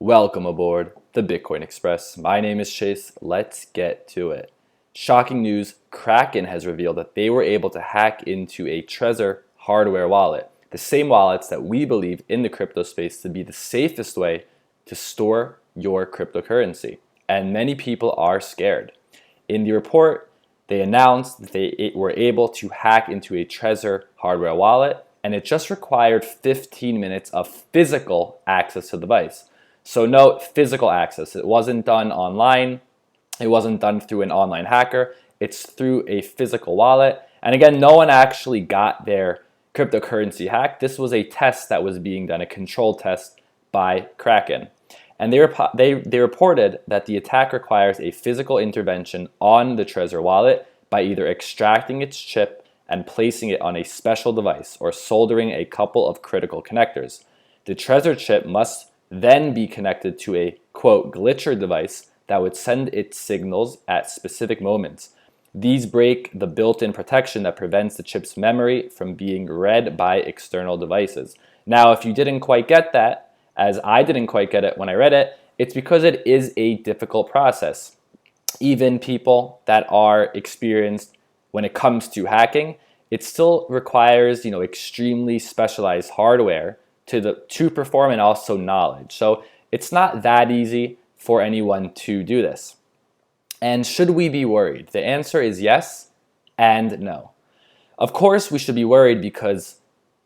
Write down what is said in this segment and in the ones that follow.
Welcome aboard the Bitcoin Express. My name is Chase. Let's get to it. Shocking news, Kraken has revealed that they were able to hack into a Trezor hardware wallet, the same wallets that we believe in the crypto space to be the safest way to store your cryptocurrency. And many people are scared. In the report, they announced that they were able to hack into a Trezor hardware wallet, and it just required 15 minutes of physical access to the device. So note, physical access. It wasn't done online. It wasn't done through an online hacker. It's through a physical wallet. And again, no one actually got their cryptocurrency hacked. This was a test that was being done, a controlled test by Kraken. And they reported that the attack requires a physical intervention on the Trezor wallet by either extracting its chip and placing it on a special device or soldering a couple of critical connectors. The Trezor chip must then be connected to a, quote, glitcher device that would send its signals at specific moments. These break the built-in protection that prevents the chip's memory from being read by external devices. Now, if you didn't quite get that, as I didn't quite get it when I read it, it's because it is a difficult process. Even people that are experienced when it comes to hacking, it still requires, extremely specialized hardware to perform, and also knowledge. So it's not that easy for anyone to do this. And should we be worried? The answer is yes and no. Of course we should be worried because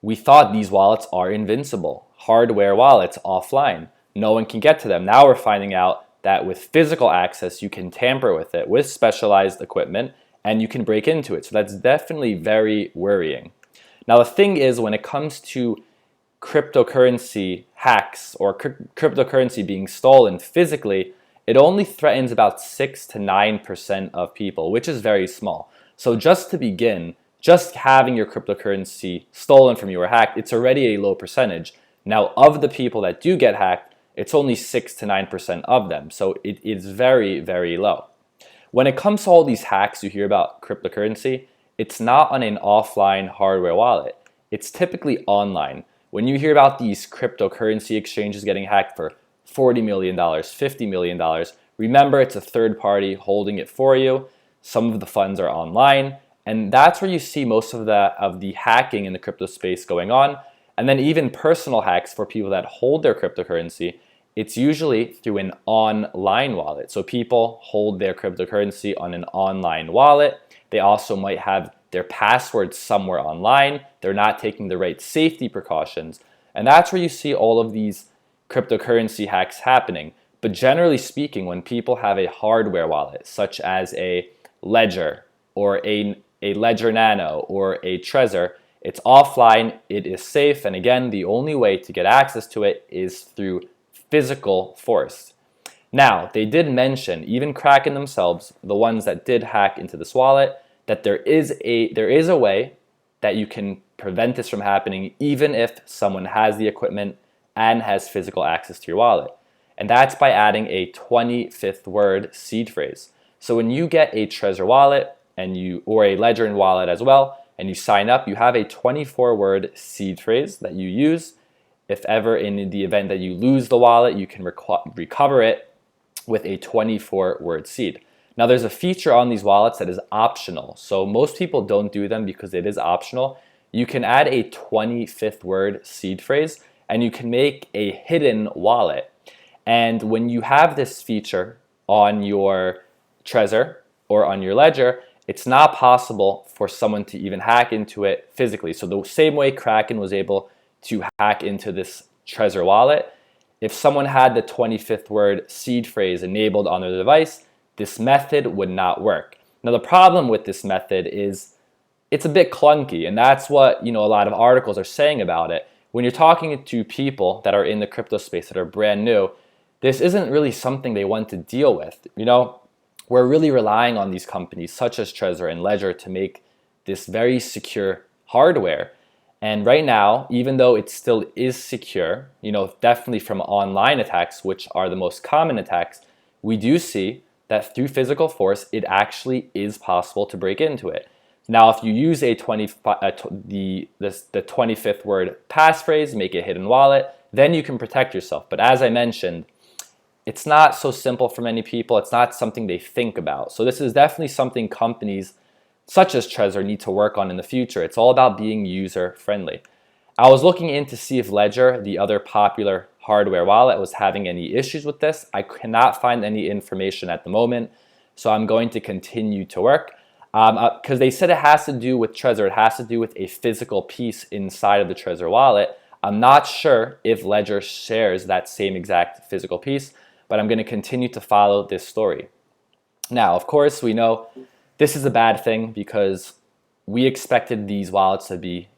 we thought these wallets are invincible. Hardware wallets offline. No one can get to them. Now we're finding out that with physical access you can tamper with it with specialized equipment and you can break into it. So that's definitely very worrying. Now the thing is, when it comes to cryptocurrency hacks or cryptocurrency being stolen physically, it only threatens about 6 to 9% of people, which is very small. So just to begin, just having your cryptocurrency stolen from you or hacked, it's already a low percentage. Now, of the people that do get hacked, it's only 6 to 9% of them. So it is very, very low. When it comes to all these hacks you hear about cryptocurrency, it's not on an offline hardware wallet. It's typically online. When you hear about these cryptocurrency exchanges getting hacked for $40 million, $50 million, remember it's a third party holding it for you. Some of the funds are online, and that's where you see most of the hacking in the crypto space going on. And then even personal hacks for people that hold their cryptocurrency, it's usually through an online wallet. So people hold their cryptocurrency on an online wallet. They also might have their passwords somewhere online. They're not taking the right safety precautions. And that's where you see all of these cryptocurrency hacks happening. But generally speaking, when people have a hardware wallet, such as a Ledger or a Ledger Nano or a Trezor, it's offline, it is safe, and again, the only way to get access to it is through physical force. Now, they did mention, even Kraken themselves, the ones that did hack into this wallet, that there is a way that you can prevent this from happening even if someone has the equipment and has physical access to your wallet. And that's by adding a 25th word seed phrase. So when you get a Trezor wallet or a Ledger wallet as well, and you sign up, you have a 24-word seed phrase that you use. If ever in the event that you lose the wallet, you can recover it with a 24-word seed. Now there's a feature on these wallets that is optional. So most people don't do them because it is optional. You can add a 25th word seed phrase and you can make a hidden wallet. And when you have this feature on your Trezor or on your Ledger, it's not possible for someone to even hack into it physically. So the same way Kraken was able to hack into this Trezor wallet, if someone had the 25th word seed phrase enabled on their device, this method would not work. Now the problem with this method is it's a bit clunky, and that's what a lot of articles are saying about it. When you're talking to people that are in the crypto space that are brand new, this isn't really something they want to deal with. We're really relying on these companies such as Trezor and Ledger to make this very secure hardware. And right now, even though it still is secure, definitely from online attacks, which are the most common attacks, we do see that through physical force, it actually is possible to break into it. Now, if you use the 25th word passphrase, make a hidden wallet, then you can protect yourself. But as I mentioned, it's not so simple for many people. It's not something they think about. So this is definitely something companies such as Trezor need to work on in the future. It's all about being user friendly. I was looking in to see if Ledger, the other popular hardware wallet, was having any issues with this. I cannot find any information at the moment, so I'm going to continue to work. Because they said it has to do with Trezor, it has to do with a physical piece inside of the Trezor wallet. I'm not sure if Ledger shares that same exact physical piece, but I'm going to continue to follow this story. Now, of course, we know this is a bad thing because we expected these wallets to be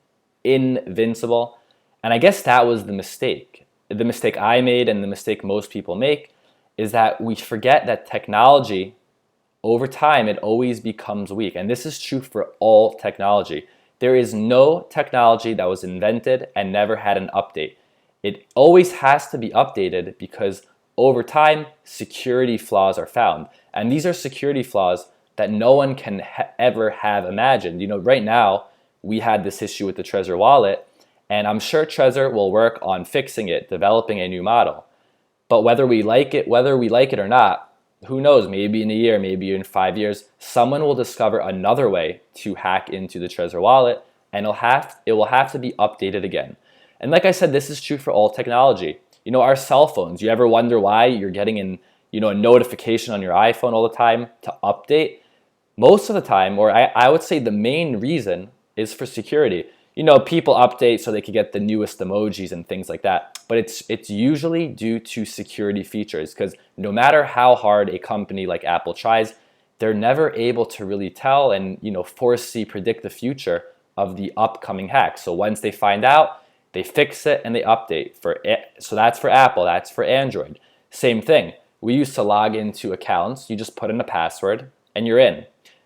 invincible, and I guess that was the mistake. The mistake I made and the mistake most people make is that we forget that technology, over time, it always becomes weak. And this is true for all technology. There is no technology that was invented and never had an update. It always has to be updated because over time, security flaws are found. And these are security flaws that no one can ever have imagined. You know, right now, we had this issue with the Trezor wallet, and I'm sure Trezor will work on fixing it, developing a new model. But whether we like it or not, who knows, maybe in a year, maybe in 5 years, someone will discover another way to hack into the Trezor wallet, and it will have to be updated again. And like I said, this is true for all technology. You know, our cell phones, you ever wonder why you're getting a notification on your iPhone all the time to update? Most of the time, or I would say the main reason is for security. You know, people update so they can get the newest emojis and things like that. But it's usually due to security features, because no matter how hard a company like Apple tries, they're never able to really tell and foresee, predict the future of the upcoming hack. So once they find out, they fix it and they update. So that's for Apple, that's for Android. Same thing. We used to log into accounts, you just put in a password and you're in.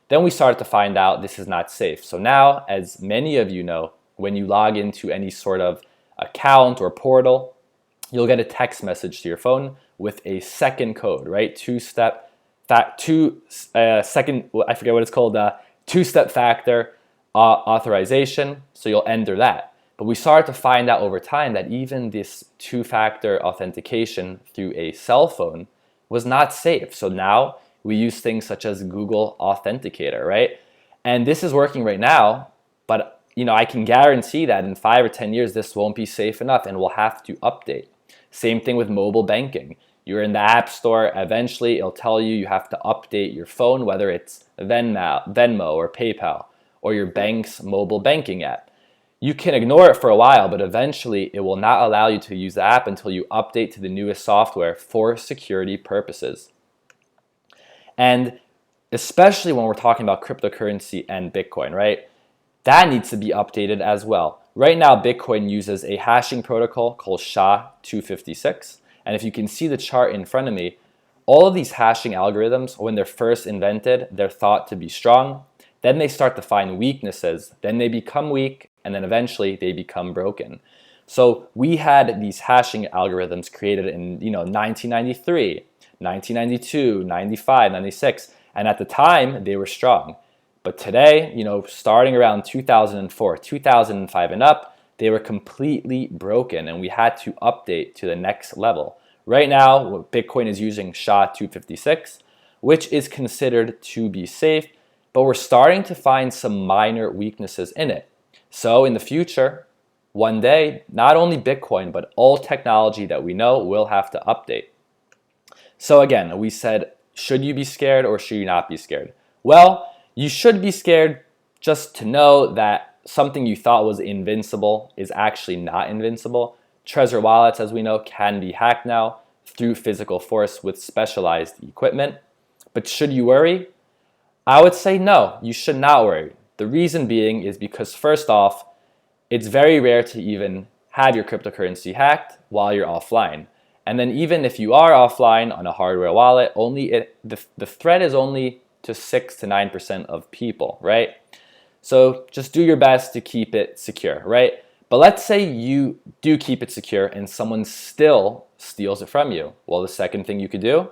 Then we started to find out this is not safe. So now, as many of you know, when you log into any sort of account or portal, you'll get a text message to your phone with a second code, right? Two-step factor authorization. So you'll enter that. But we started to find out over time that even this two-factor authentication through a cell phone was not safe. So now we use things such as Google Authenticator, right? And this is working right now, but I can guarantee that in 5 or 10 years, this won't be safe enough and we'll have to update. Same thing with mobile banking. You're in the App Store, eventually it'll tell you have to update your phone, whether it's Venmo or PayPal or your bank's mobile banking app. You can ignore it for a while, but eventually it will not allow you to use the app until you update to the newest software for security purposes. And especially when we're talking about cryptocurrency and Bitcoin, right? That needs to be updated as well. Right now, Bitcoin uses a hashing protocol called SHA-256. And if you can see the chart in front of me, all of these hashing algorithms, when they're first invented, they're thought to be strong. Then they start to find weaknesses. Then they become weak, and then eventually they become broken. So we had these hashing algorithms created in 1993, 1992, 95, 96, and at the time they were strong. But today, starting around 2004, 2005 and up, they were completely broken and we had to update to the next level. Right now, Bitcoin is using SHA-256, which is considered to be safe, but we're starting to find some minor weaknesses in it. So in the future, one day, not only Bitcoin, but all technology that we know will have to update. So again, we said, should you be scared or should you not be scared? Well, you should be scared just to know that something you thought was invincible is actually not invincible. Trezor wallets, as we know, can be hacked now through physical force with specialized equipment. But should you worry? I would say no, you should not worry. The reason being is because first off, it's very rare to even have your cryptocurrency hacked while you're offline. And then even if you are offline on a hardware wallet, the threat is only to 6 to 9% of people, right? So just do your best to keep it secure, right? But let's say you do keep it secure and someone still steals it from you. Well, the second thing you could do,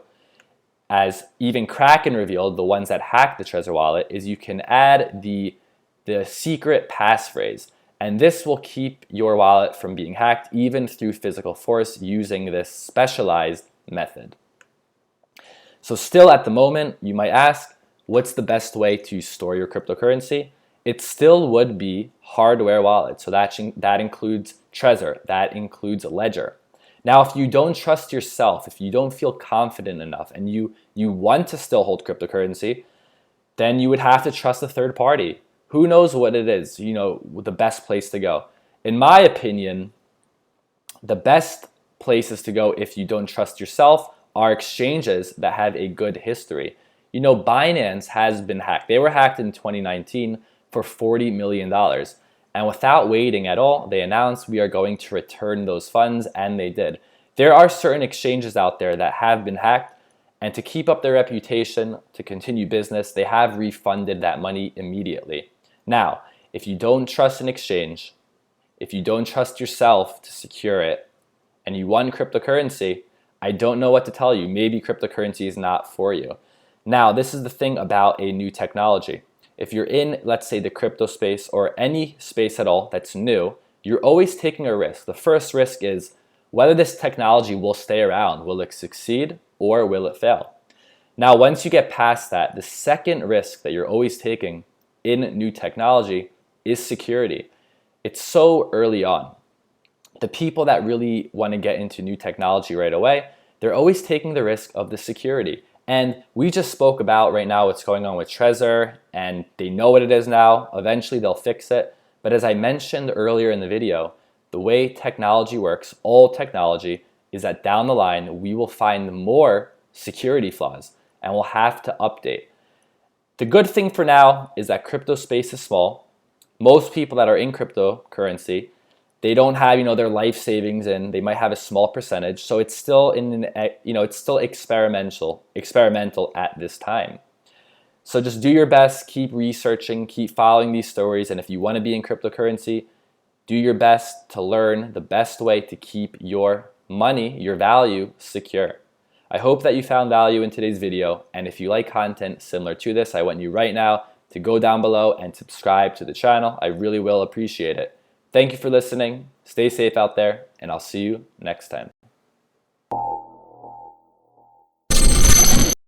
as even Kraken revealed, the ones that hacked the Trezor wallet, is you can add the secret passphrase. And this will keep your wallet from being hacked even through physical force using this specialized method. So still at the moment, you might ask, what's the best way to store your cryptocurrency? It still would be hardware wallets. So that includes Trezor, that includes Ledger. Now, if you don't trust yourself, if you don't feel confident enough, and you want to still hold cryptocurrency, then you would have to trust a third party. Who knows what it is, the best place to go. In my opinion, the best places to go if you don't trust yourself are exchanges that have a good history. Binance has been hacked. They were hacked in 2019 for $40 million. And without waiting at all, they announced we are going to return those funds, and they did. There are certain exchanges out there that have been hacked, and to keep up their reputation, to continue business, they have refunded that money immediately. Now, if you don't trust an exchange, if you don't trust yourself to secure it, and you want cryptocurrency, I don't know what to tell you. Maybe cryptocurrency is not for you. Now, this is the thing about a new technology. If you're in, let's say, the crypto space or any space at all that's new, you're always taking a risk. The first risk is whether this technology will stay around. Will it succeed or will it fail? Now, once you get past that, the second risk that you're always taking in new technology is security. It's so early on. The people that really want to get into new technology right away, they're always taking the risk of the security. And we just spoke about right now what's going on with Trezor, and they know what it is now. Eventually they'll fix it. But as I mentioned earlier in the video, the way technology works, all technology, is that down the line we will find more security flaws and we'll have to update. The good thing for now is that crypto space is small. Most people that are in cryptocurrency, they don't have, their life savings in. They might have a small percentage, so it's still it's still experimental at this time. So just do your best, keep researching, keep following these stories, and if you want to be in cryptocurrency, do your best to learn the best way to keep your money, your value, secure. I hope that you found value in today's video, and if you like content similar to this, I want you right now to go down below and subscribe to the channel. I really will appreciate it. Thank you for listening. Stay safe out there, and I'll see you next time.